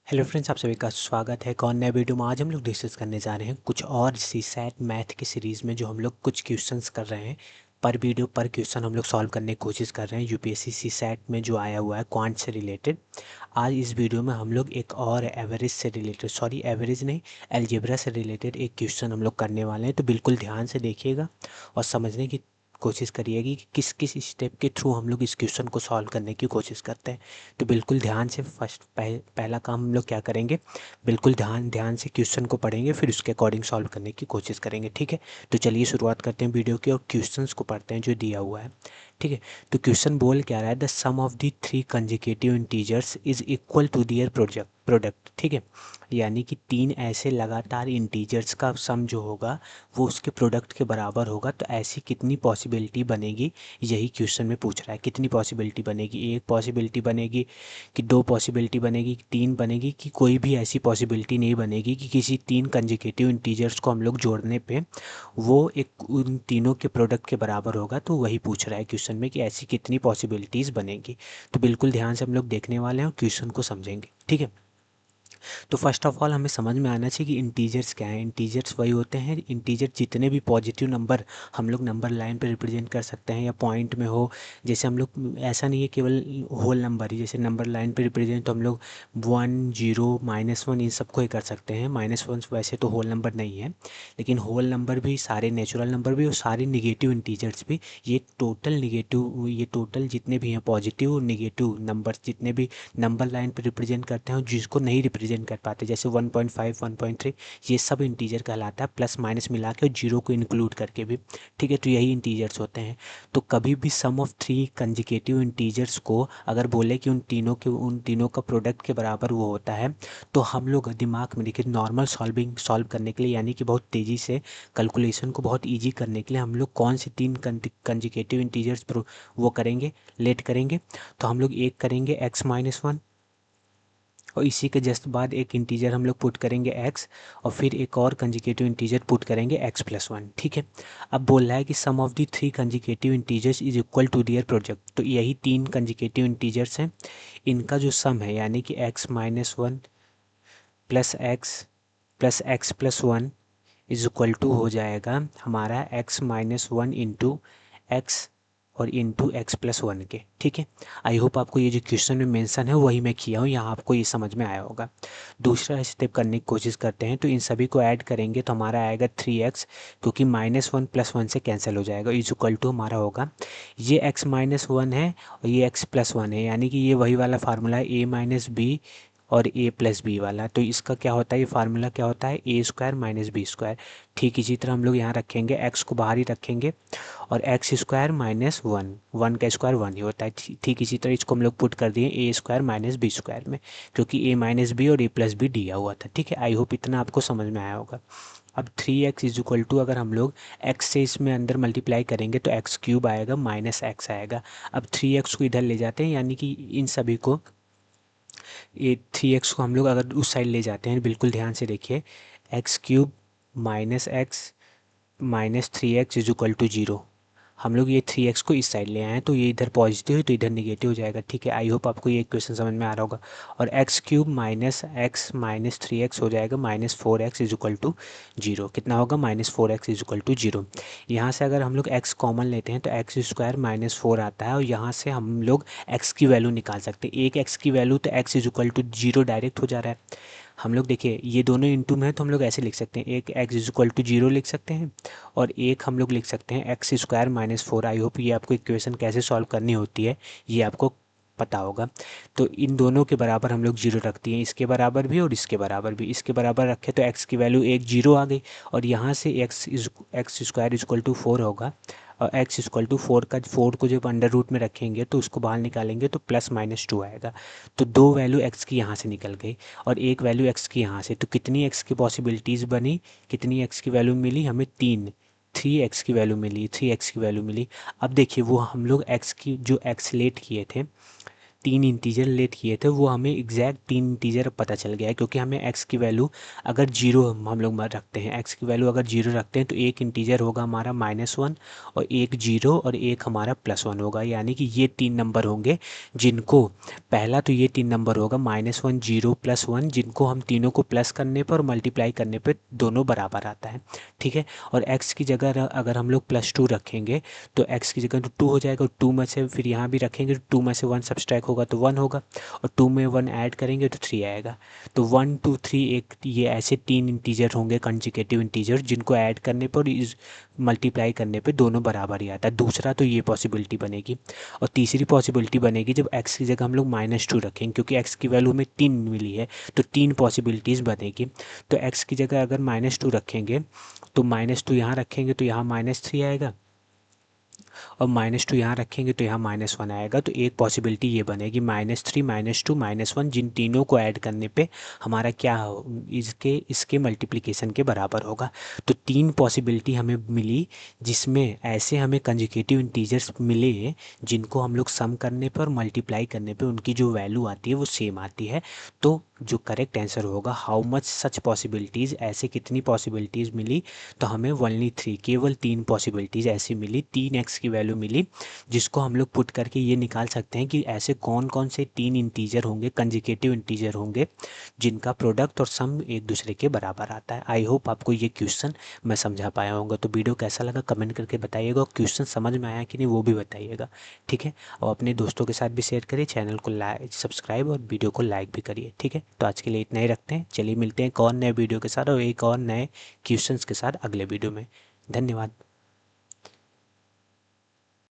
Hello friends, आप सभी का स्वागत है एक और नए वीडियो में। आज हम लोग डिस्कस करने जा रहे हैं कुछ और सीसैट मैथ की सीरीज़ में, जो हम लोग कुछ क्वेश्चंस कर रहे हैं। पर वीडियो पर क्वेश्चन हम लोग सॉल्व करने की कोशिश कर रहे हैं यूपीएससी सीसैट में जो आया हुआ है क्वांट से रिलेटेड। आज इस वीडियो में हम लोग एक और एवरेज से रिलेटेड, सॉरी एवरेज नहीं, अलजेब्रा से रिलेटेड एक क्वेश्चन हम लोग करने वाले हैं। तो बिल्कुल ध्यान से देखिएगा और समझने की कोशिश करिएगा कि किस किस स्टेप के थ्रू हम लोग इस क्वेश्चन को सॉल्व करने की कोशिश करते हैं। तो बिल्कुल ध्यान से पहला काम हम लोग क्या करेंगे, बिल्कुल ध्यान ध्यान से क्वेश्चन को पढ़ेंगे, फिर उसके अकॉर्डिंग सॉल्व करने की कोशिश करेंगे। ठीक है, तो चलिए शुरुआत करते हैं वीडियो की और क्वेश्चंस को पढ़ते हैं जो दिया हुआ है। ठीक है, तो क्वेश्चन बोल क्या रहा है, the sum of the three consecutive integers is equal to their product. ठीक है, यानी कि तीन ऐसे लगातार इंटीजर्स का सम जो होगा वो उसके प्रोडक्ट के बराबर होगा। तो ऐसी कितनी पॉसिबिलिटी बनेगी, यही क्वेश्चन में पूछ रहा है। कितनी पॉसिबिलिटी बनेगी, एक पॉसिबिलिटी बनेगी कि दो पॉसिबिलिटी बनेगी, कि तीन बनेगी, कि कोई भी ऐसी पॉसिबिलिटी नहीं बनेगी कि किसी तीन कंजिक्यूटिव इंटीजर्स को हम लोग जोड़ने पे वो एक उन तीनों के प्रोडक्ट के बराबर होगा। तो वही पूछ रहा है क्वेश्चन में कि ऐसी कितनी पॉसिबिलिटीज़ बनेगी। तो बिल्कुल ध्यान से हम लोग देखने वाले हैं और क्वेश्चन को समझेंगे। ठीक है, तो फर्स्ट ऑफ ऑल हमें समझ में आना चाहिए कि इंटीजर्स क्या है। इंटीजर्स वही होते हैं, इंटीजर जितने भी पॉजिटिव नंबर हम लोग नंबर लाइन पे रिप्रेजेंट कर सकते हैं या पॉइंट में हो। जैसे हम लोग, ऐसा नहीं है केवल होल नंबर ही, जैसे नंबर लाइन पे रिप्रेजेंट तो हम लोग 1 0 -1 इन सबको ही कर सकते हैं। -1 वैसे तो होल नंबर नहीं है, लेकिन होल नंबर भी, सारे नेचुरल नंबर भी और सारे निगेटिव इंटीजर्स भी, ये टोटल जितने भी हैं पॉजिटिव और निगेटिव नंबर्स, जितने भी नंबर लाइन पे रिप्रेजेंट करते हैं, जिसको नहीं रिप्रेजेंट कर पाते, जैसे 1.5 1.3, ये सब इंटीजर कहलाता है, प्लस माइनस मिला के और जीरो को इंक्लूड करके भी। ठीक है, तो यही इंटीजर्स होते हैं। तो कभी भी सम ऑफ थ्री कंजिकेटिव इंटीजर्स को अगर बोले कि उन तीनों का प्रोडक्ट के बराबर वो होता है, तो हम लोग दिमाग में देखिए, नॉर्मल सॉल्व करने के लिए, यानी कि बहुत तेज़ी से कैलकुलेशन को बहुत ईजी करने के लिए हम लोग कौन से तीन कंजिकेटिव इंटीजर्स वो करेंगे, लेट करेंगे। तो हम लोग एक करेंगे x-1, और इसी के जस्ट बाद एक इंटीजर हम लोग पुट करेंगे x, और फिर एक और कंजिकेटिव इंटीजर पुट करेंगे x+1। ठीक है, अब बोल रहा है कि sum of the three consecutive integers is equal to their product. तो यही तीन कंजिकेटिव इंटीजर्स हैं, इनका जो सम है, यानी कि x-1 +x is equal to हो जाएगा हमारा x-1 इंटू एक्स और इंटू x+1 के। ठीक है, आई होप आपको ये जो क्वेश्चन में मेंशन है वही मैं किया हूँ, यहाँ आपको ये समझ में आया होगा। दूसरा स्टेप करने की कोशिश करते हैं, तो इन सभी को ऐड करेंगे तो हमारा आएगा 3x, क्योंकि -1 +1 से कैंसिल हो जाएगा, इज इक्वल टू हमारा होगा ये x-1 है और ये x+1 है, यानी कि ये वही वाला फार्मूला है a-b और a+b वाला। तो इसका क्या होता है, ये फार्मूला क्या होता है, a² - b²। ठीक इसी तरह हम लोग यहाँ रखेंगे, x को बाहर ही रखेंगे, और x² - 1, 1 का स्क्वायर 1 ही होता है। ठीक इसी तरह इसको हम लोग पुट कर दिए a² - b² में, क्योंकि a-b और a+b दिया हुआ था। ठीक है, आई होप इतना आपको समझ में आया होगा। अब 3x इज इक्वल टू, अगर हम लोग x से इसमें अंदर मल्टीप्लाई करेंगे तो x³ आएगा, -x आएगा। अब 3x को इधर ले जाते हैं, यानी कि इन सभी को, ये 3x को हम लोग अगर उस साइड ले जाते हैं, बिल्कुल ध्यान से देखिए, x³ -x -3x is equal to 0। हम लोग ये 3x को इस साइड ले आए हैं, तो ये इधर पॉजिटिव है तो इधर निगेटिव हो जाएगा। ठीक है, आई होप आपको ये क्वेश्चन समझ में आ रहा होगा। और x³ -x -3x हो जाएगा -4x इज इक्वल टू 0। कितना होगा, -4x इज इक्वल टू 0। यहाँ से अगर हम लोग x कॉमन लेते हैं तो x² -4 आता है, और यहाँ से हम लोग x की वैल्यू निकाल सकते हैं। एक x की वैल्यू, तो x is equal to 0 direct हो जा रहा है। हम लोग देखिए, ये दोनों इंटू में है तो हम लोग ऐसे लिख सकते हैं, एक x इज इक्वल टू 0 लिख सकते हैं, और एक हम लोग लिख सकते हैं x² -4। आई होप ये आपको इक्वेशन कैसे सॉल्व करनी होती है ये आपको पता होगा। तो इन दोनों के बराबर हम लोग 0 रखते हैं, इसके बराबर भी और इसके बराबर भी। इसके बराबर रखे तो x की वैल्यू एक 0 आ गई, और यहाँ से x² इज इक्वल टू 4 होगा, और x इक्वल टू 4 को जब अंडर रूट में रखेंगे तो उसको बाहर निकालेंगे तो +-2 आएगा। तो दो वैल्यू x की यहाँ से निकल गई और एक वैल्यू x की यहाँ से। तो कितनी x की पॉसिबिलिटीज़ बनी, कितनी x की वैल्यू मिली हमें, 3x की वैल्यू मिली, 3x की वैल्यू मिली। अब देखिए, वो हम लोग x की जो एक्सलेट किए थे, तीन इंटीजर लेट किए थे वो हमें एग्जैक्ट तीन इंटीजर पता चल गया है, क्योंकि हमें एक्स की वैल्यू अगर जीरो हम लोग रखते हैं, एक्स की वैल्यू अगर जीरो रखते हैं तो एक इंटीजर होगा हमारा -1 और एक जीरो और एक हमारा +1 होगा, यानी कि ये तीन नंबर होंगे जिनको, पहला तो ये तीन नंबर होगा -1 जीरो +1, जिनको हम तीनों को प्लस करने पर और मल्टीप्लाई करने पर दोनों बराबर आता है। ठीक है, और x की जगह अगर हम लोग +2 रखेंगे तो x की जगह तो 2 हो जाएगा, और 2 में से फिर यहाँ भी रखेंगे तो 2 में से 1 सब्सट्रैक्ट होगा तो 1 होगा, और 2 में 1 ऐड करेंगे तो 3 आएगा। तो 1 2 3 एक ये ऐसे तीन इंटीजर होंगे कंजिकेटिव इंटीजर जिनको ऐड करने पर इस मल्टीप्लाई करने पे दोनों बराबर ही आता है। दूसरा तो ये पॉसिबिलिटी बनेगी, और तीसरी पॉसिबिलिटी बनेगी जब x की जगह हम लोग -2 रखेंगे, क्योंकि x की वैल्यू हमें 3 मिली है तो तीन पॉसिबिलिटीज़ बनेगी। तो x की जगह अगर -2 रखेंगे तो -2 यहाँ रखेंगे तो यहाँ -3 आएगा, और -2 यहाँ रखेंगे तो यहाँ -1 आएगा। तो एक पॉसिबिलिटी ये बनेगी -3 -2 -1, जिन तीनों को ऐड करने पे हमारा क्या हो, इसके इसके मल्टीप्लिकेशन के बराबर होगा। तो तीन पॉसिबिलिटी हमें मिली जिसमें ऐसे हमें कंजुगेटिव इंटीजर्स मिले जिनको हम लोग सम करने पर मल्टीप्लाई करने पे उनकी जो वैल्यू आती है वो सेम आती है। तो जो करेक्ट आंसर होगा हाउ मच सच पॉसिबिलिटीज़, ऐसे कितनी पॉसिबिलिटीज़ मिली, तो हमें ओनली 3, केवल तीन पॉसिबिलिटीज़ ऐसी मिली, 3x की वैल्यू मिली, जिसको हम लोग पुट करके ये निकाल सकते हैं कि ऐसे कौन कौन से तीन इंटीजर होंगे, कंजिकेटिव इंटीजर होंगे, जिनका प्रोडक्ट और सम एक दूसरे के बराबर आता है। आई होप आपको ये क्वेश्चन मैं समझा पाया होगा। तो वीडियो कैसा लगा कमेंट करके बताइएगा, और क्वेश्चन समझ में आया कि नहीं वो भी बताइएगा। ठीक है, और अपने दोस्तों के साथ भी शेयर करिए, चैनल को लाइक सब्सक्राइब और वीडियो को लाइक भी करिए। ठीक है, तो आज के लिए इतना ही रखते हैं, चलिए मिलते हैं एक और नए वीडियो के साथ और एक और नए क्वेश्चंस के साथ अगले वीडियो में। धन्यवाद।